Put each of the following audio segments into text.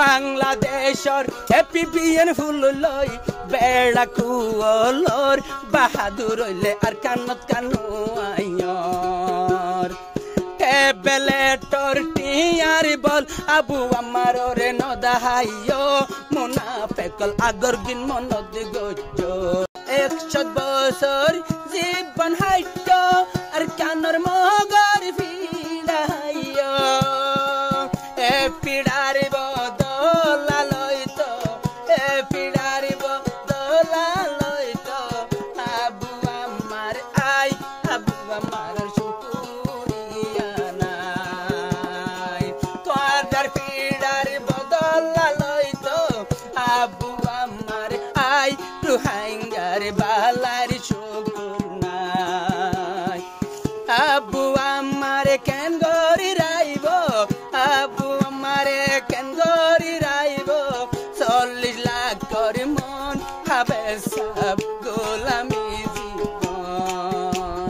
বাংলাদেশর APPN ফুল লই বেড়া কুয়লর বাহাদুর হইলে আর কানত কানু আইয়র টেবলেটর টিয়ার বল আবু আমার রে নদাহাইয় মুনাফেকল আগর দিন মনদ গজ্জ 100 বছর জীবন হাইট আর কানর মগর ফিরাইয় এ পিড়ার বদলা লইতো এ পিড়ার বদলা লইতো আবু আমার আই আবু আমার শুকুরিয়া নাই তোর পিড়ার বদলা লইতো আবু আমার আই রুহাঙ্গার বালার শুকুর নাই আবু আমার কেন গরি রাইব আবু আমারে কেন গরি রাইব 40 লাখ করে মন হবে সব গোলামি জীবন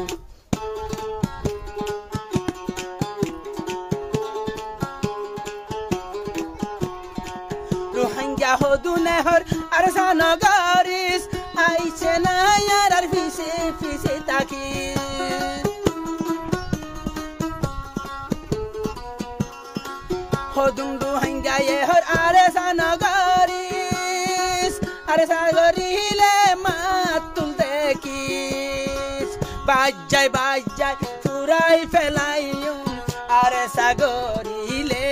রোহিঙ্গা হদু নেহর আর সানগরিস আইছে না আর ফিসে ফিসে তাকি হদুম রোহিঙ্গা এহর আরে সানগরিস আরে সাগরিলে মাতুল দেখিস বাজাই বাজাই ফুরাই ফেলাইম আরে সাগরিলে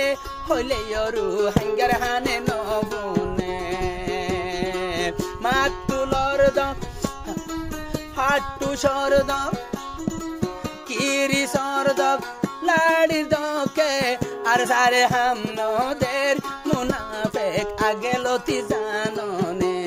হইলে রোহিঙ্গার হানে নবনে মাতুলর দম হাট্টু সরদম কিরি সরদম লাড়ির দকে আর সারে হামনদের মুনাফেক আগে লতি জাননে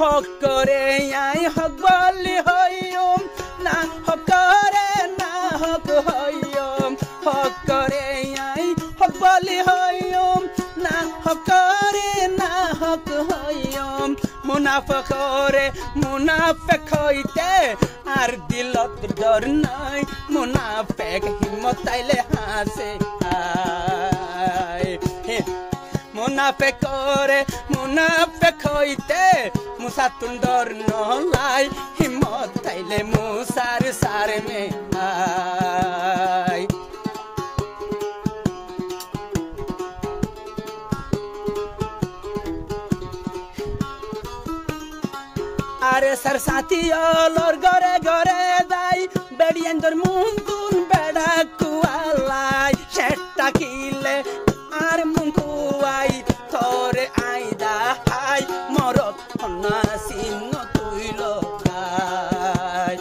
হক করে আই হক বলি হইম না হক করে না হক হইম হক করে আই হক বলি হইম না হক করে না হক হইম মুনাফিক করে মুনাফিক হইতে আর দিলত ডর নাই মুনাফিক হিম্মত আইলে হাসে আয় মুনাফিক করে মুনাফিক হইতে মুসাতুন ডর নলাই হিম্মত আইলে মুসার সার মে আয় আরে সর সাথী ওলর গরে গরে দাই বেড়িয়েন্দর মুন্তুন বেড়া কুয়ালাই সেটা কিলে আর মুকুয়াই তোরে আইদা হাই মরত হন্না সিন্ন তুইল গাই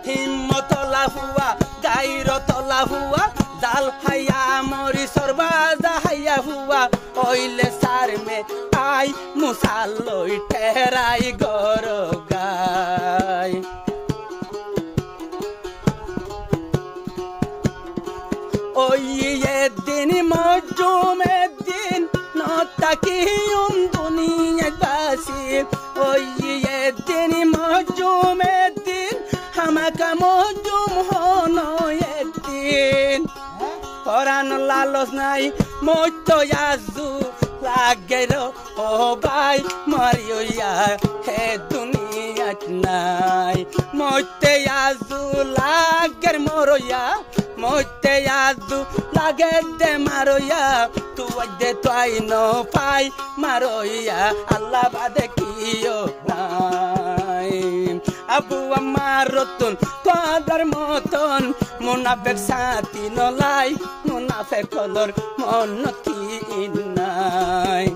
হিম্মত লাফুয়া গাইরত লাফুয়া জাল হাইয়া মরি সরবাজা হাইয়া হুয়া ওইলে সার মে আই মুসালই ঠেরাই গর গাই ওই দিন মজুমে দিন নতাকিউম দুনিয়া বাসি ওই দিন মজুমে দিন হামাকা মজুম হনো একদিন পরান লালস নাই মইতো ইয়াজু লাগের ও ভাই মরিয়া হে দুনিয়াত নাই মইতে ইয়াজু লাগের মরইয়া মইতে ইয়াজু লাগে দে মারইয়া তুই দে তুই নো পাই মারইয়া আল্লাহ বাদে কিও নাই আবু আমার রতন তোদের মতন মুনাফেক সাথী নলাই মুনাফেক কলর মনতি নাই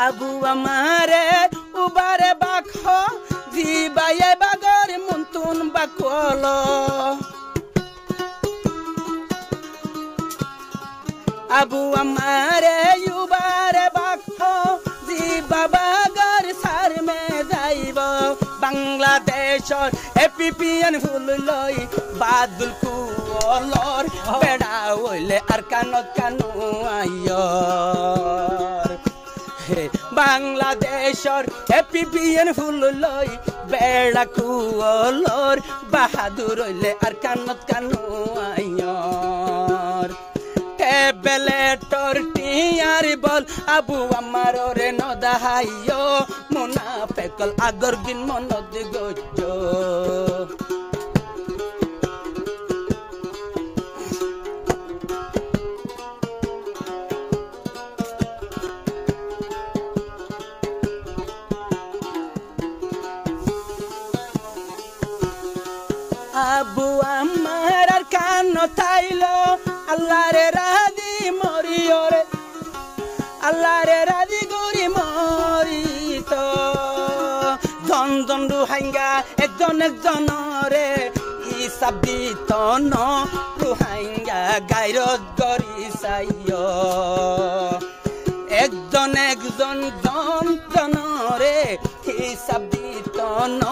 আবু আমারে উবারে বাখ জিবায়ে বাগর মন্তুন বাকল আবু আমারে উবারে বাখ জিবা বাগর সার মে যাইব বাংলাদেশর এপিপিএন ফুল লই বাদুল কুয়লর বেড়া হইলে আর কানত কানু আইয়র বাংলাদেশর হ্যাপি বিয়েন ফুল লই বেড়া কুয়লর বাহাদুর হইলে আর কানত কানু আইয়র টেবলেটর টিয়ার বল আবু আমার রে নদাহাইয় মুনাফেকল আগর গিন মনত গজ্জ আবু আমার আর কান তাইলো আল্লাহরে রাদি মরিয়রে আল্লাহরে রাদি গরি মরিত জন জন রুহাইঙ্গা একজন একজনরে হিসাব দিত ন রুহাইঙ্গা গায়রত গরি চাইয় একজন একজন জন জনরে হিসাব দিত ন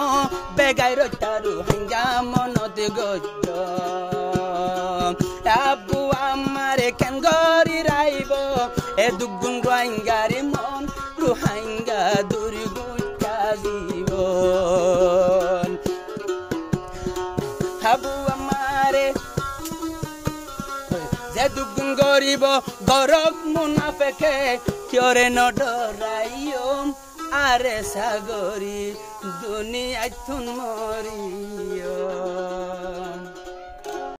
বেগাইরতা রুহাইঙ্গা মনত গজ্জ আবু আমারে কেন গরি রাইব এ দুগুণ রোহিঙ্গারে মন রোহিঙ্গা দুর্গুটা জীবন আবু আমারে যে দুগুণ গরিব গরব মুনাফেকে কিয়রে ন ডরাইও আরে সাগরি দুনিয়ায় তুন মরিও